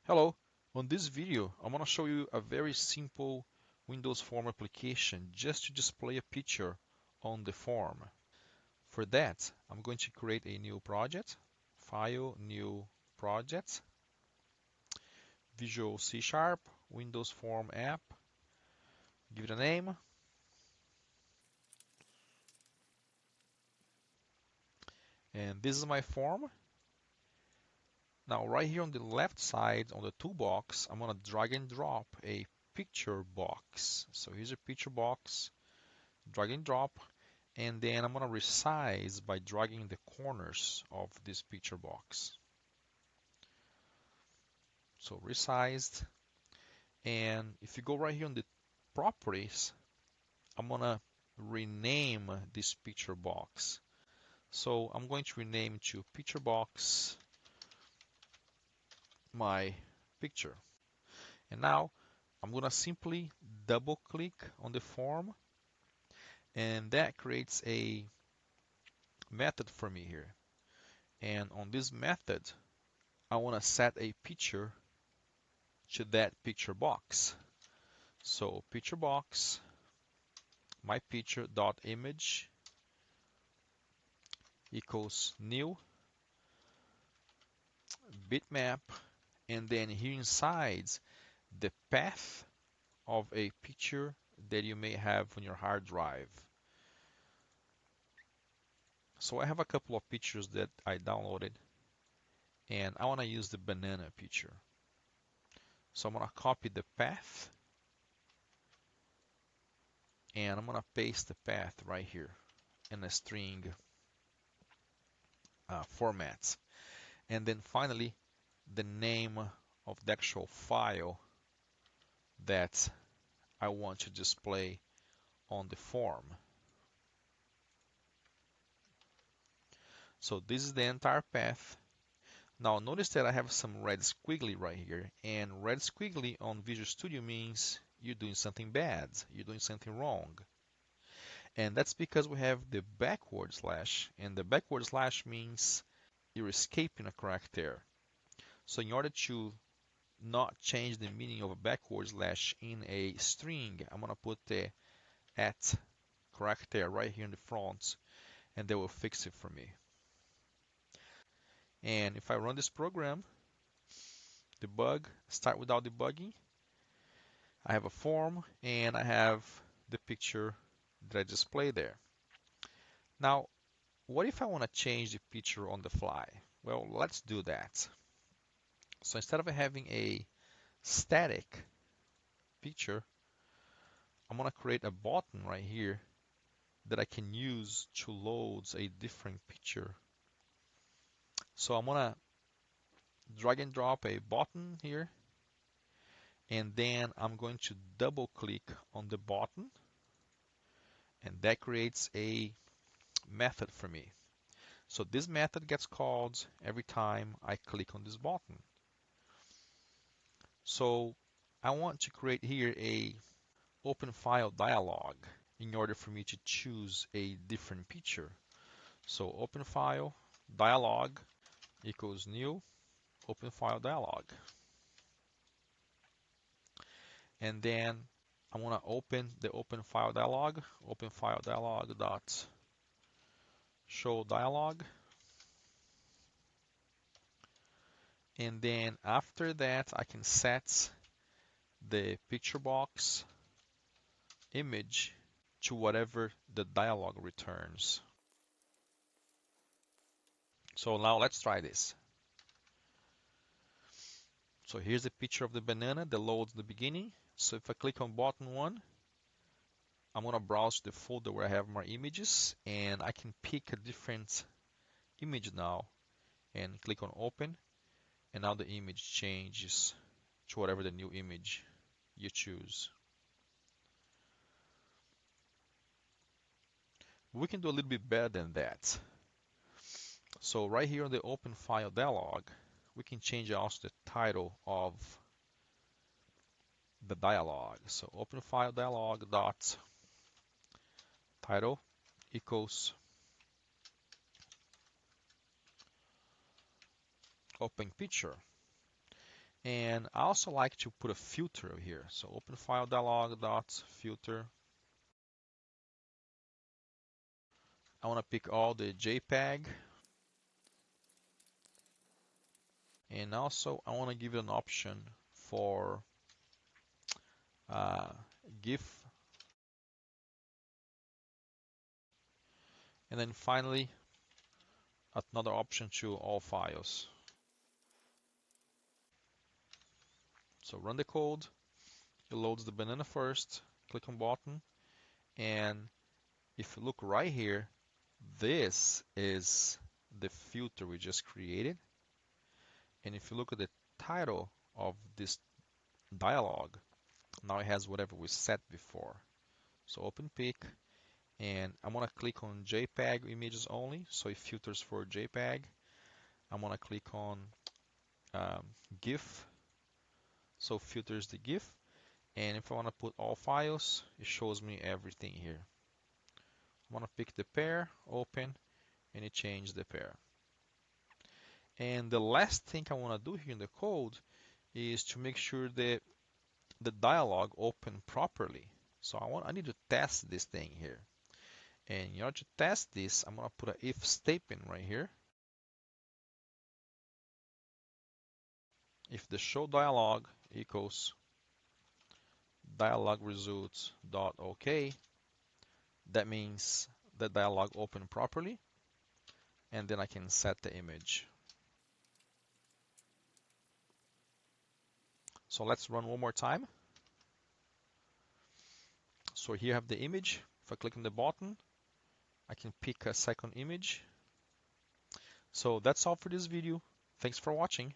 Hello, on this video I'm going to show you a very simple Windows Form application just to display a picture on the form. For that, I'm going to create a new project, File, New Project, Visual C Sharp, Windows Form App, give it a name, and this is my form. Now right here on the left side on the toolbox, I'm going to drag and drop a picture box. So here's a picture box, drag and drop. And then I'm going to resize by dragging the corners of this picture box. So resized. And if you go right here on the properties, I'm going to rename this picture box. So I'm going to rename to picture box my picture. And now I'm going to simply double click on the form, and that creates a method for me here. And on this method, I want to set a picture to that picture box. So picture box, my picture dot image equals new bitmap, and then here inside the path of a picture that you may have on your hard drive. So I have a couple of pictures that I downloaded, and I want to use the banana picture. So I'm going to copy the path, and I'm going to paste the path right here in a string format. And then finally, the name of the actual file that I want to display on the form. So this is the entire path. Now notice that I have some red squiggly right here, and red squiggly on Visual Studio means you're doing something bad, you're doing something wrong. And that's because we have the backward slash, and the backward slash means you're escaping a character. So in order to not change the meaning of a backward slash in a string, I'm going to put the at character right here in the front, and they will fix it for me. And if I run this program, debug, start without debugging, I have a form and I have the picture that I display there. Now, what if I want to change the picture on the fly? Well, let's do that. So instead of having a static picture, I'm going to create a button right here that I can use to load a different picture. So I'm going to drag and drop a button here, and then I'm going to double click on the button, and that creates a method for me. So this method gets called every time I click on this button. So I want to create here a open file dialog in order for me to choose a different picture. So open file dialog equals new open file dialog. And then I want to open the open file dialog dot show dialog. And then after that, I can set the picture box image to whatever the dialog returns. So now let's try this. So here's the picture of the banana that loads the beginning. So if I click on button 1, I'm going to browse the folder where I have my images, and I can pick a different image now and click on open, and now the image changes to whatever the new image you choose. We can do a little bit better than that. So right here on the open file dialog, we can change also the title of the dialog. So open file dialog dot title equals open picture. And I also like to put a filter here. So open file dialog dot filter. I want to pick all the JPEG, and also I want to give it an option for uh, GIF, and then finally another option to all files. So run the code, it loads the banana first, click on button, and if you look right here, this is the filter we just created. And if you look at the title of this dialog, now it has whatever we set before. So open pick, and I'm gonna click on JPEG images only, so it filters for JPEG. I'm gonna click on um, GIF, so filters the GIF. And if I wanna put all files, it shows me everything here. I'm gonna pick the pair, open, and it changed the pair. And the last thing I wanna do here in the code is to make sure that the dialog open properly. So I need to test this thing here. And in order to test this, I'm going to put an if statement right here. If the show dialog equals dialog results dot OK, that means the dialog opened properly, and then I can set the image. So let's run one more time. So here I have the image. If I click on the button, I can pick a second image. So that's all for this video. Thanks for watching.